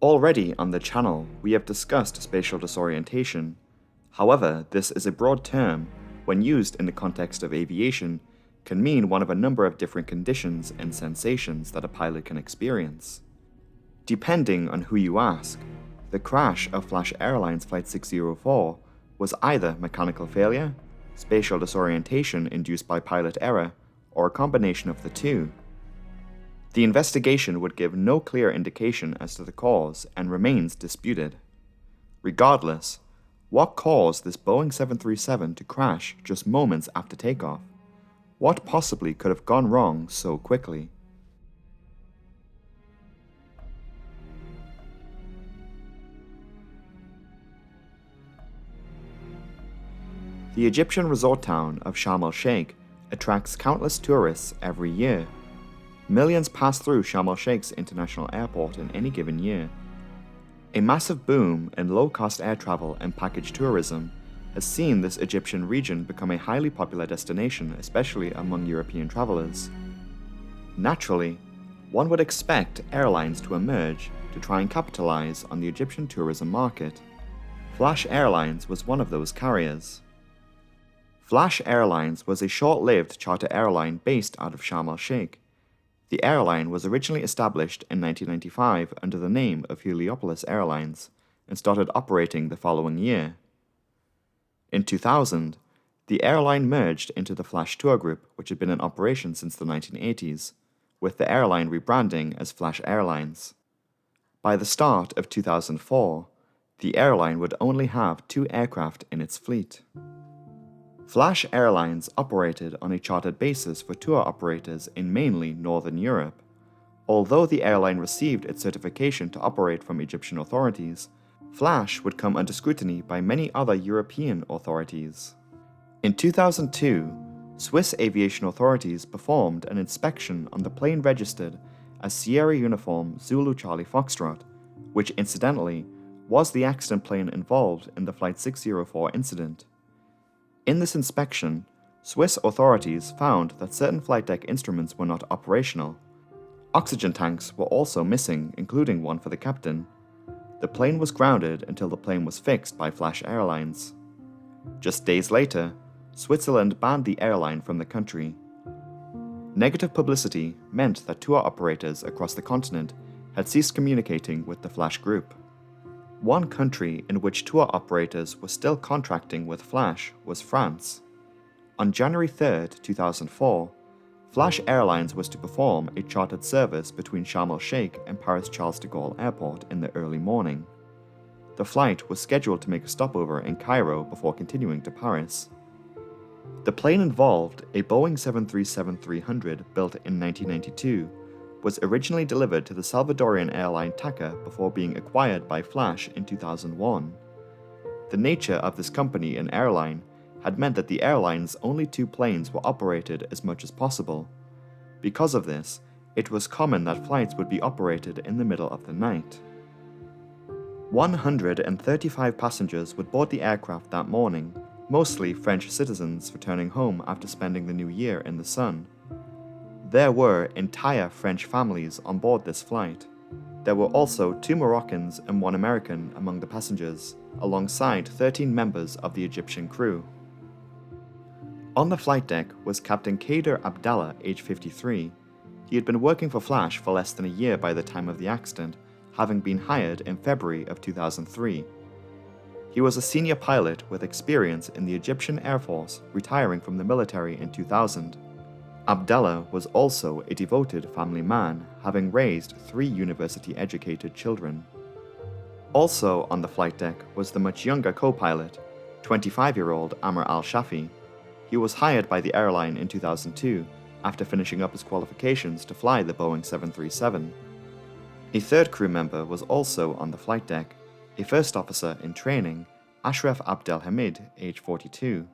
Already on the channel, we have discussed spatial disorientation. However, this is a broad term, when used in the context of aviation, can mean one of a number of different conditions and sensations that a pilot can experience. Depending on who you ask, the crash of Flash Airlines Flight 604 was either mechanical failure, spatial disorientation induced by pilot error, or a combination of the two. The investigation would give no clear indication as to the cause and remains disputed. Regardless, what caused this Boeing 737 to crash just moments after takeoff? What possibly could have gone wrong so quickly? The Egyptian resort town of Sharm el Sheik attracts countless tourists every year. Millions pass through Sharm el Sheik's international airport in any given year. A massive boom in low-cost air travel and package tourism has seen this Egyptian region become a highly popular destination, especially among European travelers. Naturally, one would expect airlines to emerge to try and capitalize on the Egyptian tourism market. Flash Airlines was one of those carriers. Flash Airlines was a short-lived charter airline based out of Sharm el Sheik. The airline was originally established in 1995 under the name of Heliopolis Airlines and started operating the following year. In 2000, the airline merged into the Flash Tour Group, which had been in operation since the 1980s, with the airline rebranding as Flash Airlines. By the start of 2004, the airline would only have 2 aircraft in its fleet. Flash Airlines operated on a chartered basis for tour operators in mainly Northern Europe. Although the airline received its certification to operate from Egyptian authorities, Flash would come under scrutiny by many other European authorities. In 2002, Swiss aviation authorities performed an inspection on the plane registered as Sierra Uniform Zulu Charlie Foxtrot, which incidentally was the accident plane involved in the Flight 604 incident. In this inspection, Swiss authorities found that certain flight deck instruments were not operational. Oxygen tanks were also missing, including one for the captain. The plane was grounded until the plane was fixed by Flash Airlines. Just days later, Switzerland banned the airline from the country. Negative publicity meant that tour operators across the continent had ceased communicating with the Flash Group. One country in which tour operators were still contracting with Flash was France. On January 3, 2004, Flash Airlines was to perform a chartered service between Sharm el Sheik and Paris Charles de Gaulle Airport in the early morning. The flight was scheduled to make a stopover in Cairo before continuing to Paris. The plane involved, a Boeing 737-300 built in 1992, was originally delivered to the Salvadorian airline TACA before being acquired by Flash in 2001. The nature of this company and airline had meant that the airline's only 2 planes were operated as much as possible. Because of this, it was common that flights would be operated in the middle of the night. 135 passengers would board the aircraft that morning, mostly French citizens returning home after spending the New Year in the sun. There were entire French families on board this flight. There were also 2 Moroccans and 1 American among the passengers, alongside 13 members of the Egyptian crew. On the flight deck was Captain Kader Abdallah, age 53. He had been working for Flash for less than a year by the time of the accident, having been hired in February of 2003. He was a senior pilot with experience in the Egyptian Air Force, retiring from the military in 2000. Abdallah was also a devoted family man, having raised 3 university-educated children. Also on the flight deck was the much younger co-pilot, 25-year-old Amr al-Shafi. He was hired by the airline in 2002 after finishing up his qualifications to fly the Boeing 737. A third crew member was also on the flight deck, a first officer in training, Ashraf Abdelhamid, age 42.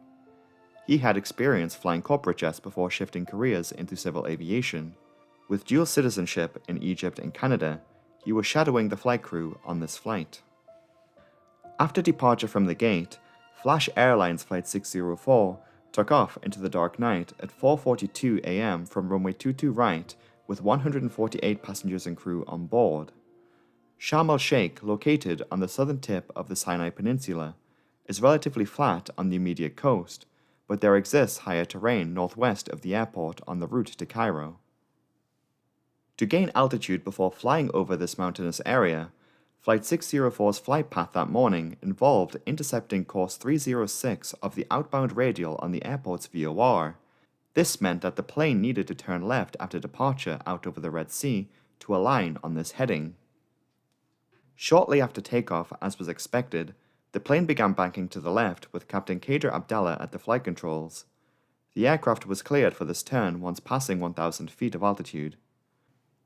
He had experience flying corporate jets before shifting careers into civil aviation. With dual citizenship in Egypt and Canada, he was shadowing the flight crew on this flight. After departure from the gate, Flash Airlines Flight 604 took off into the dark night at 4:42 a.m. from runway 22 right with 148 passengers and crew on board. Sharm el Sheik, located on the southern tip of the Sinai Peninsula, is relatively flat on the immediate coast, but there exists higher terrain northwest of the airport on the route to Cairo. To gain altitude before flying over this mountainous area, Flight 604's flight path that morning involved intercepting course 306 of the outbound radial on the airport's VOR. This meant that the plane needed to turn left after departure out over the Red Sea to align on this heading. Shortly after takeoff, as was expected, the plane began banking to the left with Captain Kader Abdallah at the flight controls. The aircraft was cleared for this turn once passing 1,000 feet of altitude.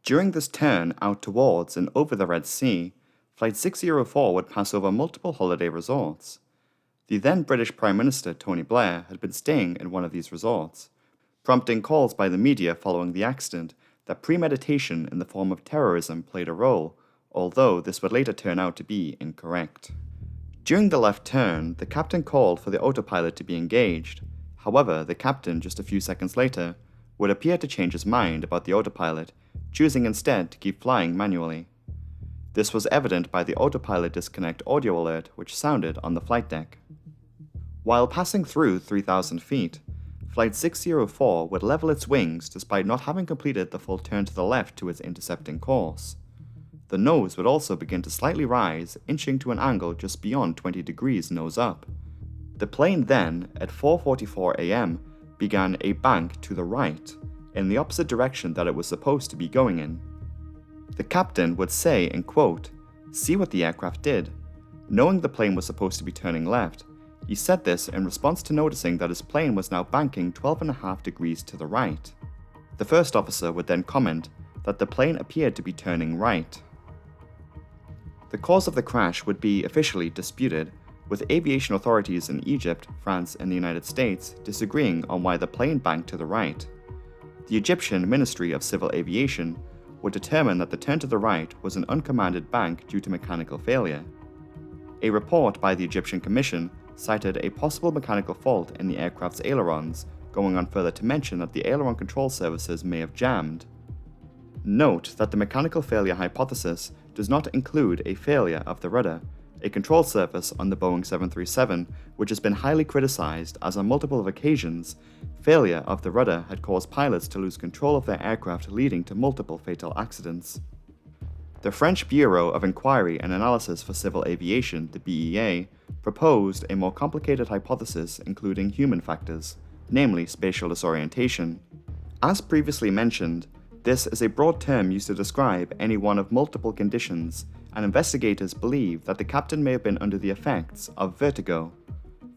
During this turn out towards and over the Red Sea, Flight 604 would pass over multiple holiday resorts. The then British Prime Minister Tony Blair had been staying in one of these resorts, prompting calls by the media following the accident that premeditation in the form of terrorism played a role, although this would later turn out to be incorrect. During the left turn, the captain called for the autopilot to be engaged. However, the captain, just a few seconds later, would appear to change his mind about the autopilot, choosing instead to keep flying manually. This was evident by the autopilot disconnect audio alert which sounded on the flight deck. While passing through 3,000 feet, Flight 604 would level its wings despite not having completed the full turn to the left to its intercepting course. The nose would also begin to slightly rise, inching to an angle just beyond 20 degrees nose up. The plane then, at 4:44 a.m., began a bank to the right, in the opposite direction that it was supposed to be going in. The captain would say, in quote, "See what the aircraft did." Knowing the plane was supposed to be turning left, he said this in response to noticing that his plane was now banking 12.5 degrees to the right. The first officer would then comment that the plane appeared to be turning right. The cause of the crash would be officially disputed, with aviation authorities in Egypt, France, and the United States disagreeing on why the plane banked to the right. The Egyptian Ministry of Civil Aviation would determine that the turn to the right was an uncommanded bank due to mechanical failure. A report by the Egyptian Commission cited a possible mechanical fault in the aircraft's ailerons, going on further to mention that the aileron control services may have jammed. Note that the mechanical failure hypothesis does not include a failure of the rudder, a control surface on the Boeing 737, which has been highly criticized as on multiple occasions, failure of the rudder had caused pilots to lose control of their aircraft, leading to multiple fatal accidents. The French Bureau of Inquiry and Analysis for Civil Aviation, the BEA, proposed a more complicated hypothesis including human factors, namely spatial disorientation. As previously mentioned, this is a broad term used to describe any one of multiple conditions, and investigators believe that the captain may have been under the effects of vertigo.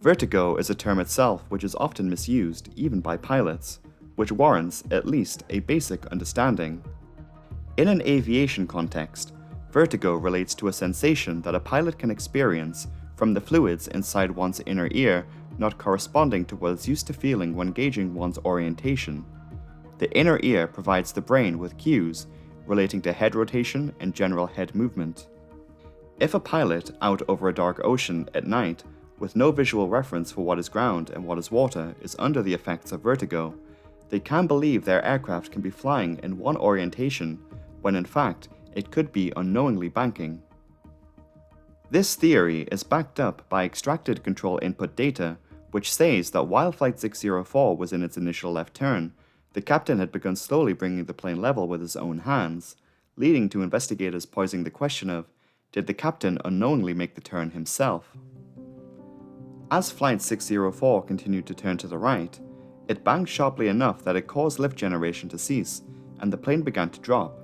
Vertigo is a term itself which is often misused, even by pilots, which warrants at least a basic understanding. In an aviation context, vertigo relates to a sensation that a pilot can experience from the fluids inside one's inner ear not corresponding to what is used to feeling when gauging one's orientation. The inner ear provides the brain with cues relating to head rotation and general head movement. If a pilot out over a dark ocean at night with no visual reference for what is ground and what is water is under the effects of vertigo, they can believe their aircraft can be flying in one orientation when in fact it could be unknowingly banking. This theory is backed up by extracted control input data, which says that while Flight 604 was in its initial left turn, the captain had begun slowly bringing the plane level with his own hands, leading to investigators posing the question of, did the captain unknowingly make the turn himself? As Flight 604 continued to turn to the right, it banged sharply enough that it caused lift generation to cease, and the plane began to drop.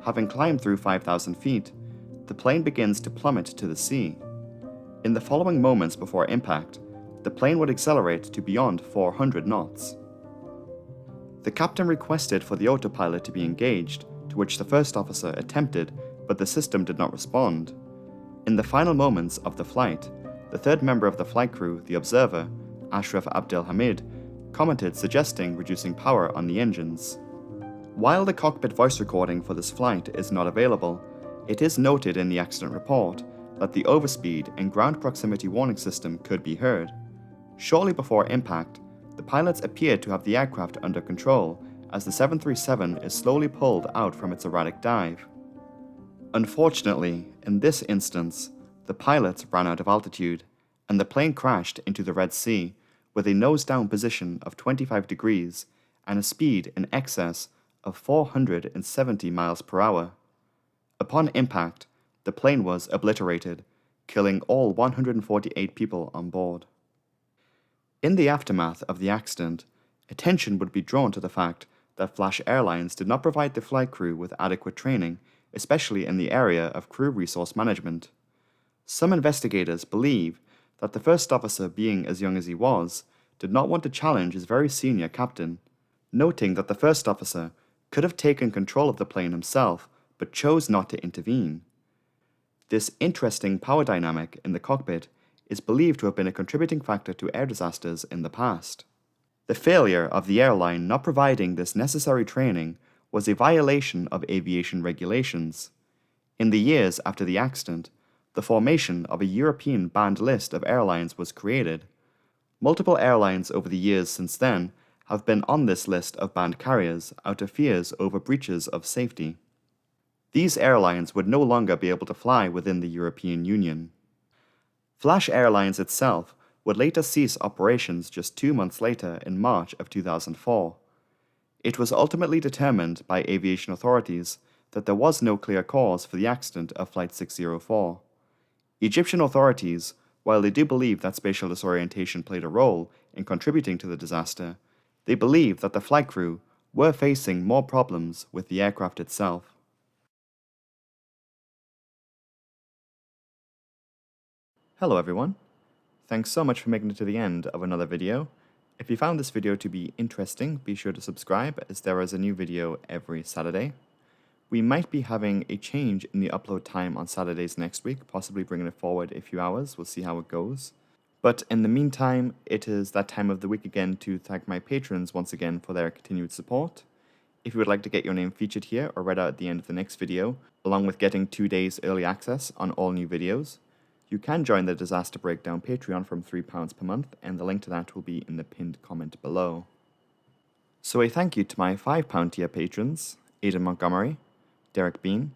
Having climbed through 5,000 feet, the plane begins to plummet to the sea. In the following moments before impact, the plane would accelerate to beyond 400 knots. The captain requested for the autopilot to be engaged, to which the first officer attempted, but the system did not respond. In the final moments of the flight, the third member of the flight crew, the observer, Ashraf Abdelhamid, commented suggesting reducing power on the engines. While the cockpit voice recording for this flight is not available, it is noted in the accident report that the overspeed and ground proximity warning system could be heard. Shortly before impact, the pilots appeared to have the aircraft under control as the 737 is slowly pulled out from its erratic dive. Unfortunately, in this instance, the pilots ran out of altitude, and the plane crashed into the Red Sea with a nose-down position of 25 degrees and a speed in excess of 470 miles per hour. Upon impact, the plane was obliterated, killing all 148 people on board. In the aftermath of the accident, attention would be drawn to the fact that Flash Airlines did not provide the flight crew with adequate training, especially in the area of crew resource management. Some investigators believe that the first officer, being as young as he was, did not want to challenge his very senior captain, noting that the first officer could have taken control of the plane himself but chose not to intervene. This interesting power dynamic in the cockpit is believed to have been a contributing factor to air disasters in the past. The failure of the airline not providing this necessary training was a violation of aviation regulations. In the years after the accident, the formation of a European banned list of airlines was created. Multiple airlines over the years since then have been on this list of banned carriers out of fears over breaches of safety. These airlines would no longer be able to fly within the European Union. Flash Airlines itself would later cease operations just 2 months later in March of 2004. It was ultimately determined by aviation authorities that there was no clear cause for the accident of Flight 604. Egyptian authorities, while they do believe that spatial disorientation played a role in contributing to the disaster, they believe that the flight crew were facing more problems with the aircraft itself. Hello everyone. Thanks so much for making it to the end of another video. If you found this video to be interesting, be sure to subscribe as there is a new video every Saturday. We might be having a change in the upload time on Saturdays next week, possibly bringing it forward a few hours. We'll see how it goes. But in the meantime, it is that time of the week again to thank my patrons once again for their continued support. If you would like to get your name featured here or read out at the end of the next video, along with getting 2 days early access on all new videos, you can join the Disaster Breakdown Patreon from £3 per month, and the link to that will be in the pinned comment below. So a thank you to my £5 tier patrons, Aidan Montgomery, Derek Bean,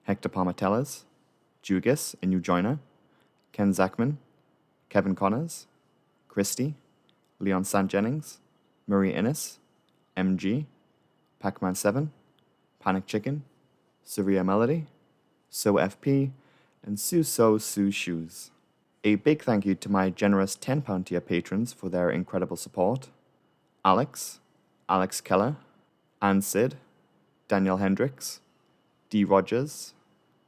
Hector Palmatellas, Jugis, a new joiner, Ken Zachman, Kevin Connors, Christy, Leon Sant Jennings, Marie Innes, MG, Pac-Man7, Panic Chicken, Surya Melody, So FP, and Sue Shoes. A big thank you to my generous £10 tier patrons for their incredible support: Alex Keller, Ann Sid, Daniel Hendricks, D. Rogers,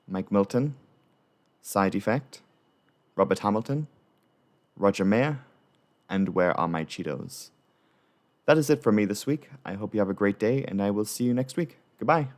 Mike Milton, Side Effect, Robert Hamilton, Roger Mayer, and Where Are My Cheetos? That is it from me this week. I hope you have a great day, and I will see you next week. Goodbye.